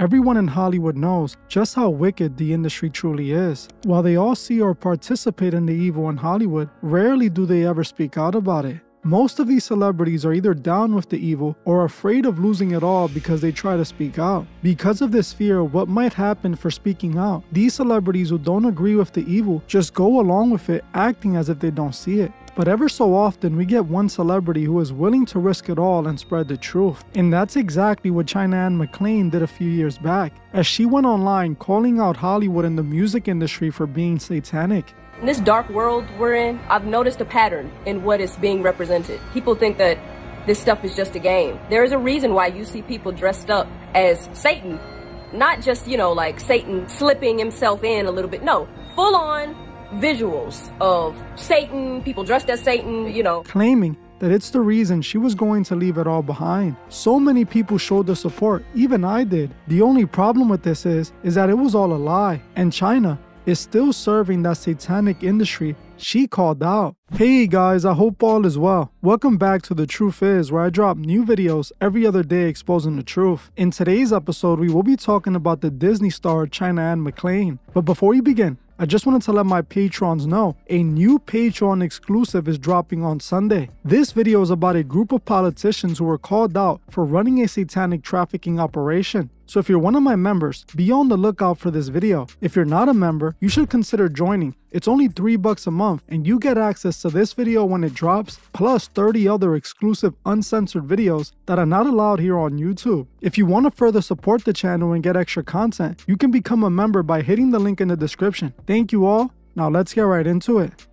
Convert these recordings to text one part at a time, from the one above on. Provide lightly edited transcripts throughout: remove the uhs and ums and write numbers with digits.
Everyone in Hollywood knows just how wicked the industry truly is. While they all see or participate in the evil in Hollywood, rarely do they ever speak out about it. Most of these celebrities are either down with the evil or afraid of losing it all because they try to speak out. Because of this fear of what might happen for speaking out, these celebrities who don't agree with the evil just go along with it, acting as if they don't see it. But ever so often, we get one celebrity who is willing to risk it all and spread the truth. And that's exactly what China McClain did a few years back, as she went online calling out Hollywood and the music industry for being satanic. In this dark world we're in, I've noticed a pattern in what is being represented. People think that this stuff is just a game. There is a reason why you see people dressed up as Satan. Not just, like Satan slipping himself in a little bit. No, full on visuals of Satan, people dressed as Satan, Claiming that it's the reason she was going to leave it all behind. So many people showed their support, even I did. The only problem with this is that it was all a lie, and China is still serving that satanic industry she called out. Hey guys, I hope all is well. Welcome back to The Truth Is, where I drop new videos every other day exposing the truth. In today's episode, we will be talking about the Disney star China McClain. But before we begin, I just wanted to let my patrons know a new Patreon exclusive is dropping on Sunday. This video is about a group of politicians who were called out for running a satanic trafficking operation. So if you're one of my members, be on the lookout for this video. If you're not a member, you should consider joining. It's only $3 a month and you get access to this video when it drops, plus 30 other exclusive uncensored videos that are not allowed here on YouTube. If you want to further support the channel and get extra content, you can become a member by hitting the link in the description. Thank you all. Now let's get right into it.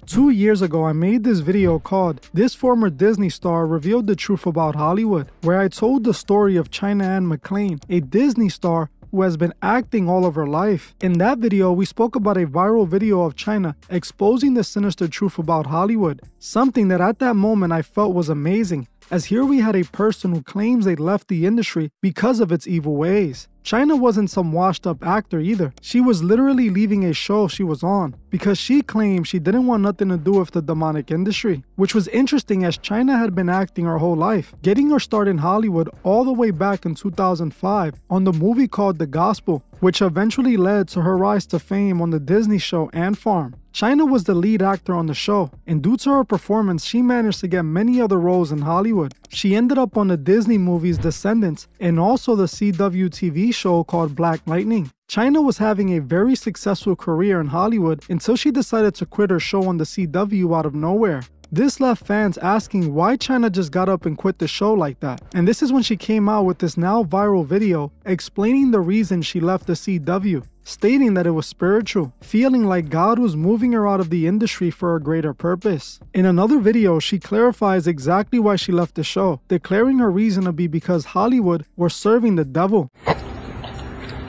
2 years ago, I made this video called "This Former Disney Star Revealed the Truth About Hollywood," where I told the story of China McClain, a Disney star who has been acting all of her life. In that video, we spoke about a viral video of China exposing the sinister truth about Hollywood, something that at that moment I felt was amazing, as here we had a person who claims they left the industry because of its evil ways. China wasn't some washed up actor either. She was literally leaving a show she was on because she claimed she didn't want nothing to do with the demonic industry, which was interesting as China had been acting her whole life, getting her start in Hollywood all the way back in 2005 on the movie called The Gospel, which eventually led to her rise to fame on the Disney show Ant Farm. China was the lead actor on the show, and due to her performance, she managed to get many other roles in Hollywood. She ended up on the Disney movies Descendants and also the CW TV show called Black Lightning. China was having a very successful career in Hollywood until she decided to quit her show on the CW out of nowhere. This left fans asking why China just got up and quit the show like that. And this is when she came out with this now viral video explaining the reason she left the CW, stating that it was spiritual, feeling like God was moving her out of the industry for a greater purpose. In another video, she clarifies exactly why she left the show, declaring her reason to be because Hollywood were serving the devil.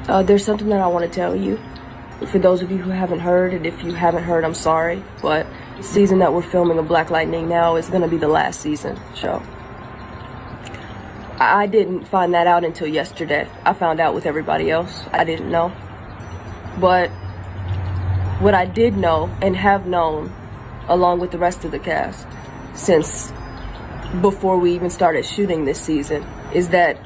There's something that I want to tell you. For those of you who haven't heard, and if you haven't heard, I'm sorry, but the season that we're filming of Black Lightning now is going to be the last season show. I didn't find that out until yesterday. I found out with everybody else. I didn't know. But what I did know and have known, along with the rest of the cast, since before we even started shooting this season, is that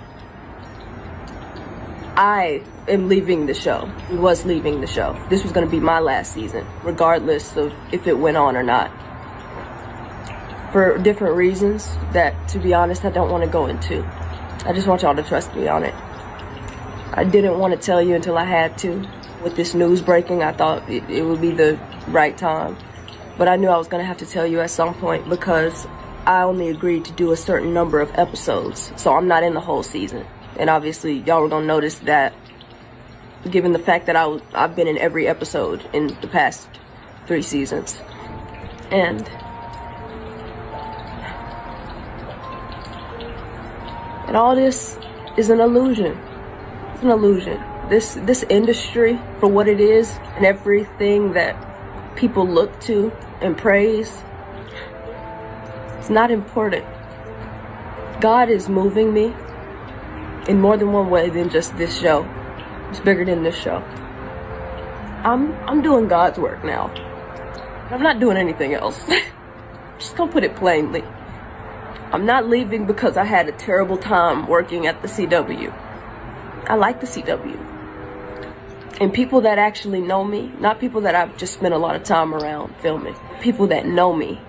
I am leaving the show, was leaving the show. This was going to be my last season, regardless of if it went on or not. For different reasons that, to be honest, I don't want to go into. I just want y'all to trust me on it. I didn't want to tell you until I had to. With this news breaking, I thought it would be the right time. But I knew I was going to have to tell you at some point because I only agreed to do a certain number of episodes. So I'm not in the whole season. And obviously, y'all were going to notice that, given the fact that I've been in every episode in the past 3 seasons. And all this is an illusion. It's an illusion. This industry, for what it is, and everything that people look to and praise, it's not important. God is moving me in more than one way than just this show. It's bigger than this show. I'm doing God's work now. I'm not doing anything else. I'm just gonna put it plainly. I'm not leaving because I had a terrible time working at the CW. I like the CW. And people that actually know me, not people that I've just spent a lot of time around filming, people that know me,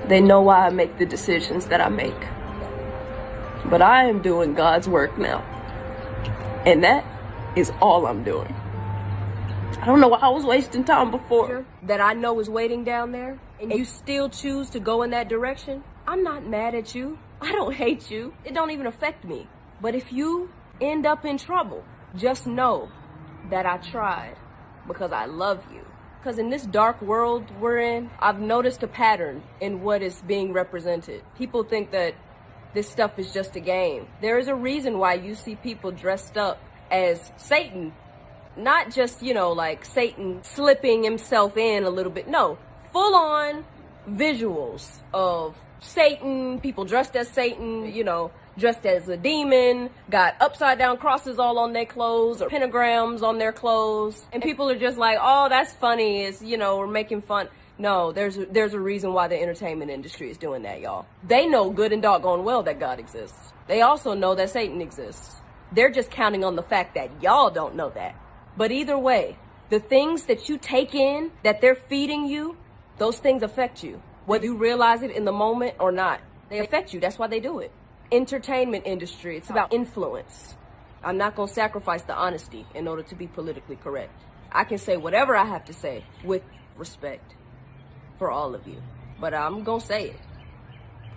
they know why I make the decisions that I make. But I am doing God's work now. And that is all I'm doing. I don't know why I was wasting time before. That I know is waiting down there, and you still choose to go in that direction. I'm not mad at you. I don't hate you. It don't even affect me. But if you end up in trouble, just know that I tried because I love you. Because in this dark world we're in, I've noticed a pattern in what is being represented. People think that this stuff is just a game. There is a reason why you see people dressed up as Satan. Not just, you know, like Satan slipping himself in a little bit. No, full on visuals of Satan, people dressed as Satan, you know, dressed as a demon, got upside down crosses all on their clothes or pentagrams on their clothes. And people are just like, oh, that's funny. It's, you know, we're making fun. No, there's a reason why the entertainment industry is doing that, y'all. They know good and doggone well that God exists. They also know that Satan exists. They're just counting on the fact that y'all don't know that. But either way, the things that you take in, that they're feeding you, those things affect you. Whether you realize it in the moment or not, they affect you. That's why they do it. Entertainment industry, it's about influence. I'm not going to sacrifice the honesty in order to be politically correct. I can say whatever I have to say with respect for all of you. But I'm going to say it.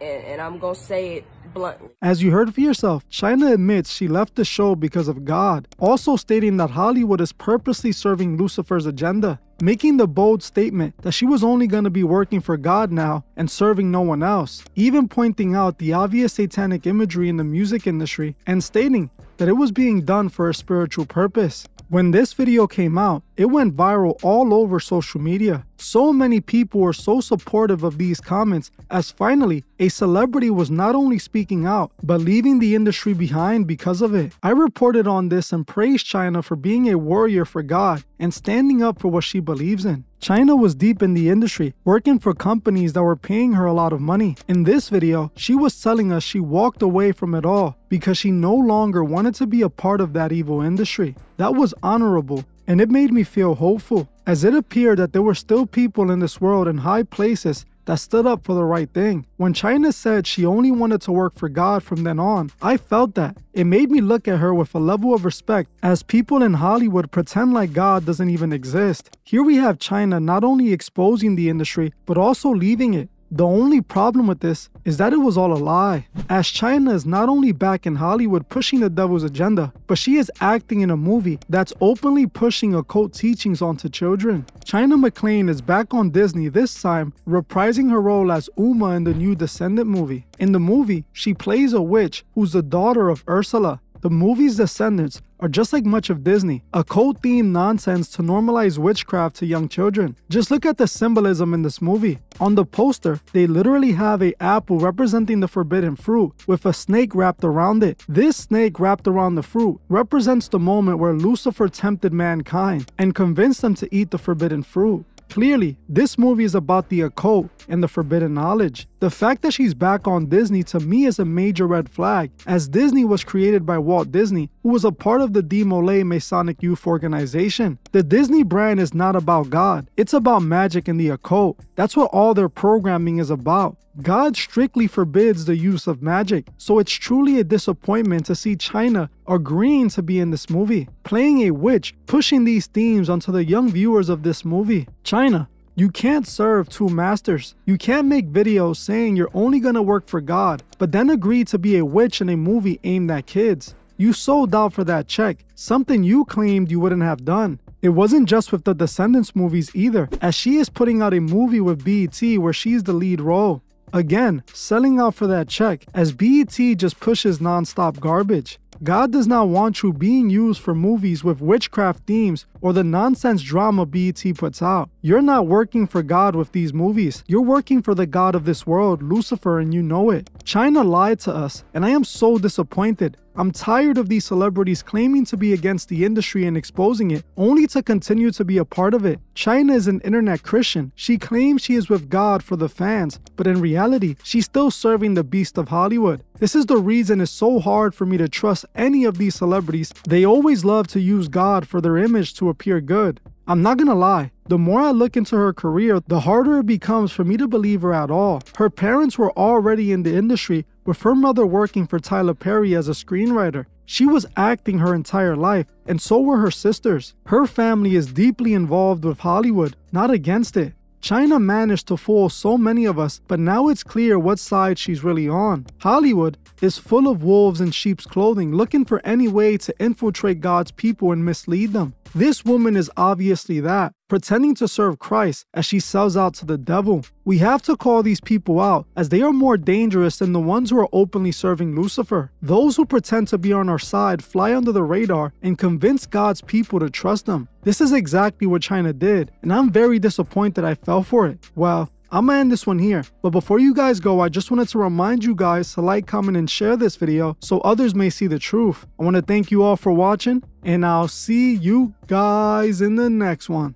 And I'm going to say it bluntly. As you heard for yourself, China admits she left the show because of God, also stating that Hollywood is purposely serving Lucifer's agenda, making the bold statement that she was only going to be working for God now and serving no one else, even pointing out the obvious satanic imagery in the music industry and stating that it was being done for a spiritual purpose. When this video came out, it went viral all over social media. So many people were so supportive of these comments as finally a celebrity was not only speaking out, but leaving the industry behind because of it. I reported on this and praised China for being a warrior for God and standing up for what she believes in. China was deep in the industry, working for companies that were paying her a lot of money. In this video, she was telling us she walked away from it all because she no longer wanted to be a part of that evil industry. That was honorable, and it made me feel hopeful, as it appeared that there were still people in this world in high places that stood up for the right thing. When China said she only wanted to work for God from then on, I felt that. It made me look at her with a level of respect, as people in Hollywood pretend like God doesn't even exist. Here we have China not only exposing the industry, but also leaving it. The only problem with this is that it was all a lie, as China is not only back in Hollywood pushing the devil's agenda, but she is acting in a movie that's openly pushing occult teachings onto children. China McClain is back on Disney, this time reprising her role as Uma in the new Descendant movie. In the movie, she plays a witch who's the daughter of Ursula. The movie's descendants are just like much of Disney, occult-themed nonsense to normalize witchcraft to young children. Just look at the symbolism in this movie. On the poster, they literally have an apple representing the forbidden fruit with a snake wrapped around it. This snake wrapped around the fruit represents the moment where Lucifer tempted mankind and convinced them to eat the forbidden fruit. Clearly, this movie is about the occult and the forbidden knowledge. The fact that she's back on Disney to me is a major red flag, as Disney was created by Walt Disney, who was a part of the De Molay Masonic Youth Organization. The Disney brand is not about God, it's about magic and the occult. That's what all their programming is about. God strictly forbids the use of magic, so it's truly a disappointment to see China agreeing to be in this movie, playing a witch, pushing these themes onto the young viewers of this movie. China, you can't serve two masters. You can't make videos saying you're only gonna work for God, but then agree to be a witch in a movie aimed at kids. You sold out for that check, something you claimed you wouldn't have done. It wasn't just with the Descendants movies either, as she is putting out a movie with BET where she's the lead role. Again, selling out for that check, as BET just pushes non-stop garbage. God does not want you being used for movies with witchcraft themes or the nonsense drama BET puts out. You're not working for God with these movies. You're working for the god of this world, Lucifer, and you know it. China lied to us, and I am so disappointed. I'm tired of these celebrities claiming to be against the industry and exposing it, only to continue to be a part of it. China is an internet Christian. She claims she is with God for the fans, but in reality, she's still serving the beast of Hollywood. This is the reason it's so hard for me to trust any of these celebrities. They always love to use God for their image to appear good. I'm not gonna lie, the more I look into her career, the harder it becomes for me to believe her at all. Her parents were already in the industry, with her mother working for Tyler Perry as a screenwriter. She was acting her entire life, and so were her sisters. Her family is deeply involved with Hollywood, not against it. China managed to fool so many of us, but now it's clear what side she's really on. Hollywood is full of wolves in sheep's clothing, looking for any way to infiltrate God's people and mislead them. This woman is obviously that, pretending to serve Christ as she sells out to the devil. We have to call these people out, as they are more dangerous than the ones who are openly serving Lucifer. Those who pretend to be on our side fly under the radar and convince God's people to trust them. This is exactly what China did, and I'm very disappointed I fell for it. Well, I'm gonna end this one here, but before you guys go, I just wanted to remind you guys to like, comment, and share this video so others may see the truth. I want to thank you all for watching, and I'll see you guys in the next one.